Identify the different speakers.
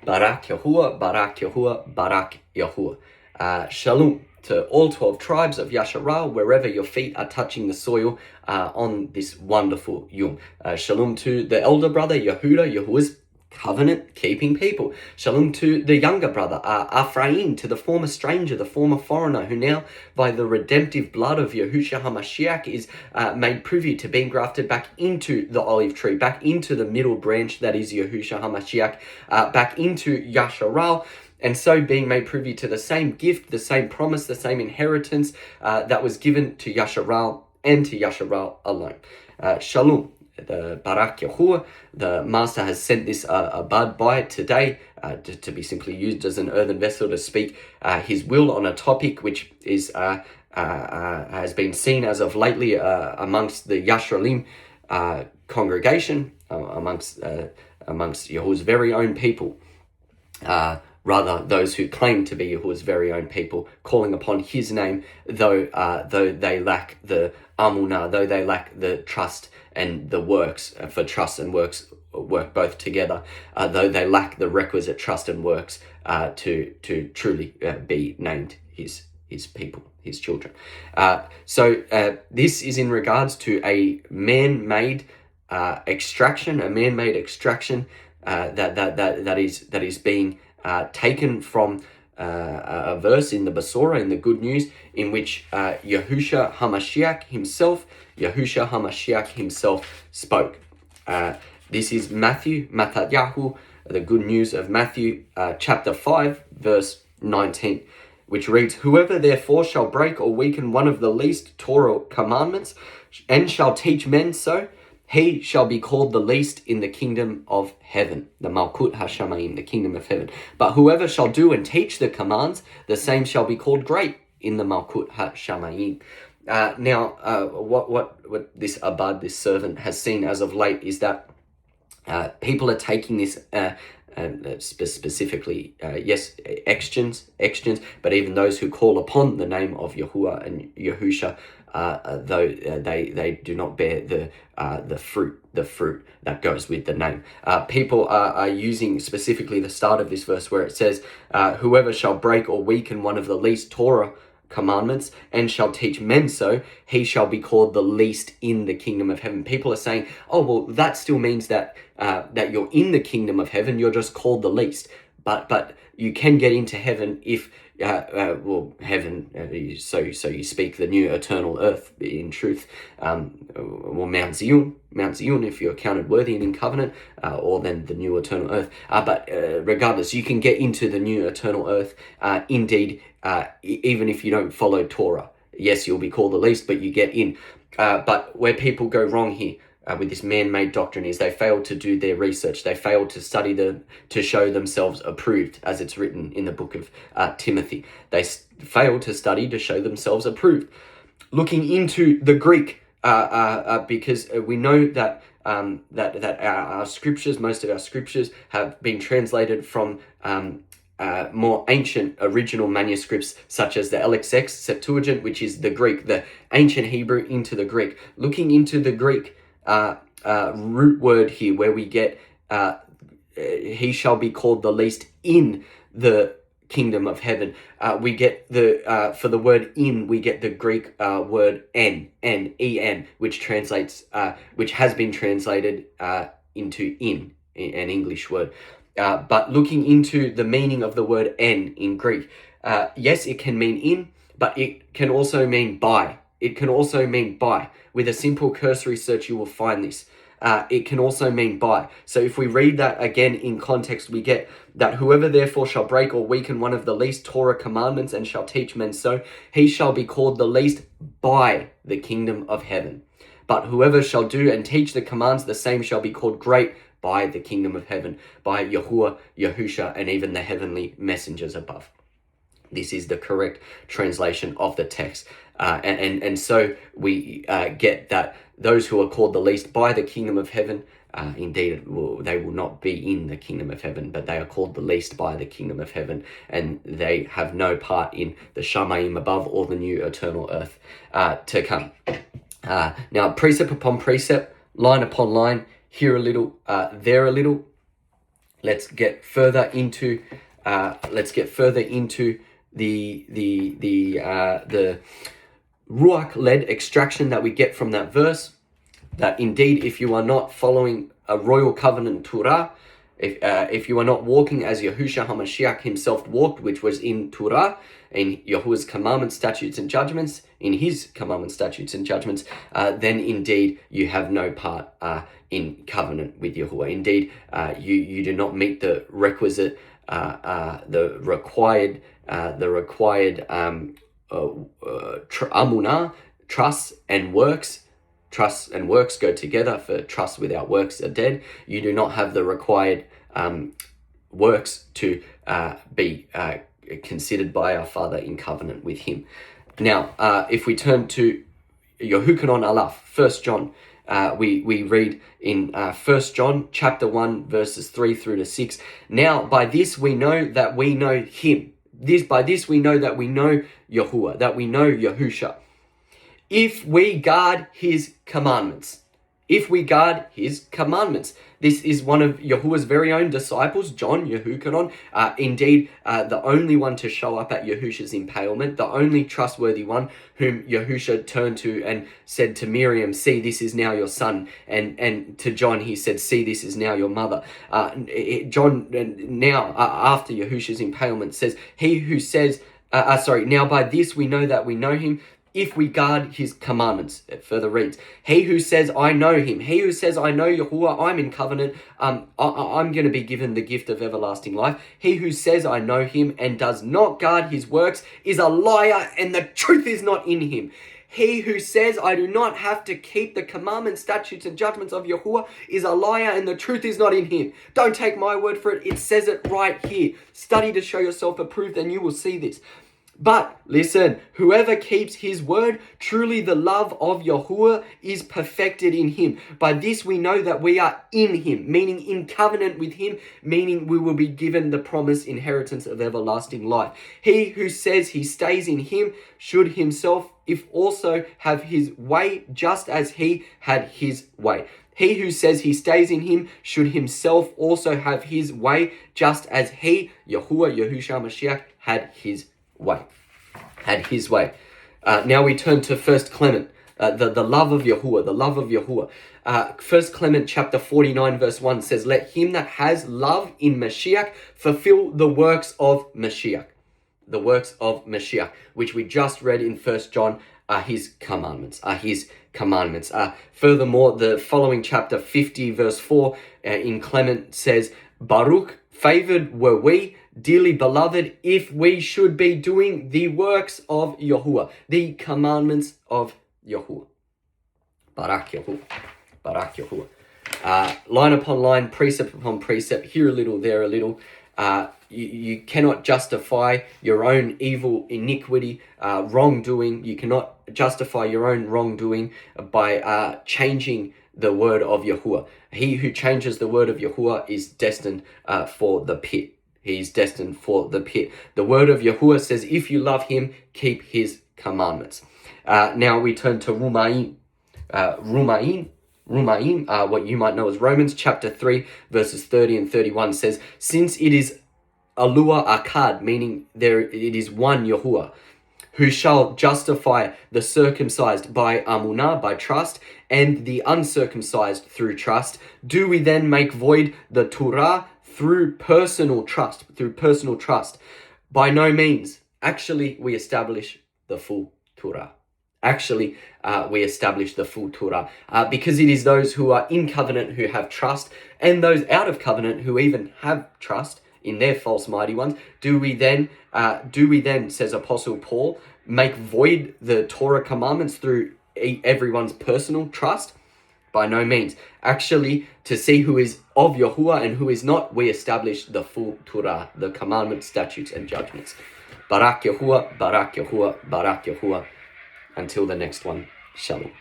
Speaker 1: Barak Yahuah, Barak Yahuah, Barak Yahuah. Shalom to all 12 tribes of Yasharal, wherever your feet are touching the soil on this wonderful Yom. Shalom to the elder brother, Yehuda, Yahuwah's covenant-keeping people. Shalom to the younger brother, Ephraim, to the former stranger, the former foreigner, who now, by the redemptive blood of Yahushua HaMashiach, is made privy to being grafted back into the olive tree, back into the middle branch that is Yahushua HaMashiach, back into Yasharal, and so being made privy to the same gift, the same promise, the same inheritance that was given to Yasharal and to Yasharal alone. Shalom. The Barak Yahuah, the Master has sent this bud by today to be simply used as an earthen vessel to speak his will on a topic which is has been seen as of lately amongst the Yashralim congregation, amongst Yahuwah's very own people. Rather, those who claim to be Yahuwah's very own people, calling upon his name, though they lack the amunah, though they lack the trust and the works, for trust and works work both together, though they lack the requisite trust and works to truly be named his people, his children. So this is in regards to a man-made extraction, that is being taken from a verse in the Besorah, in the Good News, in which Yahushua HaMashiach himself spoke. This is Matthew, the Good News of Matthew, chapter 5, verse 19, which reads, "Whoever therefore shall break or weaken one of the least Torah commandments, and shall teach men so, he shall be called the least in the kingdom of heaven." The Malkut HaShamayim, the kingdom of heaven. "But whoever shall do and teach the commands, the same shall be called great in the Malkut HaShamayim." What this Abad, this servant, has seen as of late is that people are taking this, specifically, extions, but even those who call upon the name of Yahuwah and Yahusha, though they do not bear the fruit that goes with the name. People are using specifically the start of this verse where it says, "Whoever shall break or weaken one of the least Torah commandments and shall teach men so, he shall be called the least in the kingdom of heaven." People are saying, oh, well, that still means that you're in the kingdom of heaven, you're just called the least. But you can get into heaven if, heaven, so you speak the new eternal earth in truth, Mount Zion, if you're counted worthy and in covenant, or then the new eternal earth. But regardless, you can get into the new eternal earth, indeed, even if you don't follow Torah. Yes, you'll be called the least, but you get in. But where people go wrong here, with this man-made doctrine, is they fail to do their research. They fail to study to show themselves approved, as it's written in the book of Timothy. They fail to study to show themselves approved. Looking into the Greek, because we know that our scriptures, most of our scriptures, have been translated from more ancient original manuscripts, such as the LXX Septuagint, which is the Greek, the ancient Hebrew into the Greek. Looking into the Greek root word here, where we get he shall be called the least in the kingdom of heaven, we get the for the word in, we get the Greek word en, which translates which has been translated into in, an English word. But looking into the meaning of the word en in Greek, yes, it can mean in, but it can also mean by. It can also mean by. With a simple cursory search, you will find this. It can also mean by. So if we read that again in context, we get that whoever therefore shall break or weaken one of the least Torah commandments and shall teach men so, he shall be called the least by the kingdom of heaven. But whoever shall do and teach the commands, the same shall be called great by the kingdom of heaven, by Yahuwah, Yahusha, and even the heavenly messengers above. This is the correct translation of the text. And so we get that those who are called the least by the kingdom of heaven, indeed, they will not be in the kingdom of heaven, but they are called the least by the kingdom of heaven, and they have no part in the Shamayim above or the new eternal earth to come. Now, precept upon precept, line upon line, here a little, there a little, let's get further into the ruach-led extraction that we get from that verse. That indeed, if you are not following a royal covenant Torah, if you are not walking as Yahushua HaMashiach himself walked, which was in Torah, in Yahuwah's commandments, statutes, and judgments, in his commandments, statutes, and judgments, then indeed you have no part in covenant with Yahuwah. Indeed, you do not meet the requisite, the required amunah, trust and works. Trust and works go together, for trust without works are dead. You do not have the required works to be considered by our Father in covenant with him. Now, if we turn to Yehukanon Alaf, 1 John, we read in 1 John chapter 1, verses 3 through to 6. Now, by this we know that we know him. By this we know that we know Yahuwah, that we know Yahusha. If we guard his commandments. If we guard his commandments. This is one of Yahuwah's very own disciples, John, Yehukanon, indeed the only one to show up at Yahusha's impalement, the only trustworthy one whom Yahusha turned to and said to Miriam, see, this is now your son. And to John, he said, see, this is now your mother. John, now, after Yahusha's impalement, says, he who says, now by this we know that we know him, if we guard his commandments. It further reads, he who says, I know him, he who says, I know Yahuwah, I'm in covenant, I'm going to be given the gift of everlasting life. He who says, I know him, and does not guard his works is a liar, and the truth is not in him. He who says, I do not have to keep the commandments, statutes, and judgments of Yahuwah is a liar, and the truth is not in him. Don't take my word for it. It says it right here. Study to show yourself approved, and you will see this. But listen, whoever keeps his word, truly the love of Yahuwah is perfected in him. By this we know that we are in him, meaning in covenant with him, meaning we will be given the promised inheritance of everlasting life. He who says he stays in him should himself if also have his way, just as he had his way. He who says he stays in him should himself also have his way, just as he, Yahuwah, Yahushua Mashiach, had his way. Now we turn to 1 Clement, the love of Yahuwah, the love of Yahuwah. 1 Clement chapter 49 verse 1 says, let him that has love in Mashiach fulfill the works of Mashiach. The works of Mashiach, which we just read in 1 John, are his commandments, Furthermore, the following chapter 50 verse 4 in Clement says, Baruch, favored were we, dearly beloved, if we should be doing the works of Yahuwah, the commandments of Yahuwah. Barak Yahuwah. Barak Yahuwah. Line upon line, precept upon precept, here a little, there a little. You cannot justify your own evil, iniquity, wrongdoing. You cannot justify your own wrongdoing by changing the word of Yahuwah. He who changes the word of Yahuwah is destined for the pit. He's destined for the pit. The word of Yahuwah says, if you love him, keep his commandments. Now we turn to Rumaim. Rumaim, what you might know as Romans chapter 3, verses 30 and 31 says, since it is Aluah Achad, meaning it is one Yahuwah, who shall justify the circumcised by amunah, by trust, and the uncircumcised through trust, do we then make void the Torah through personal trust? By no means. Actually, we establish the full Torah. We establish the full Torah because it is those who are in covenant who have trust, and those out of covenant who even have trust in their false mighty ones. Do we then, says Apostle Paul, make void the Torah commandments through everyone's personal trust? By no means. Actually, to see who is of Yahuwah and who is not, we establish the full Torah, the commandments, statutes, and judgments. Barak Yahuwah, Barak Yahuwah, Barak Yahuwah. Until the next one, Shalom.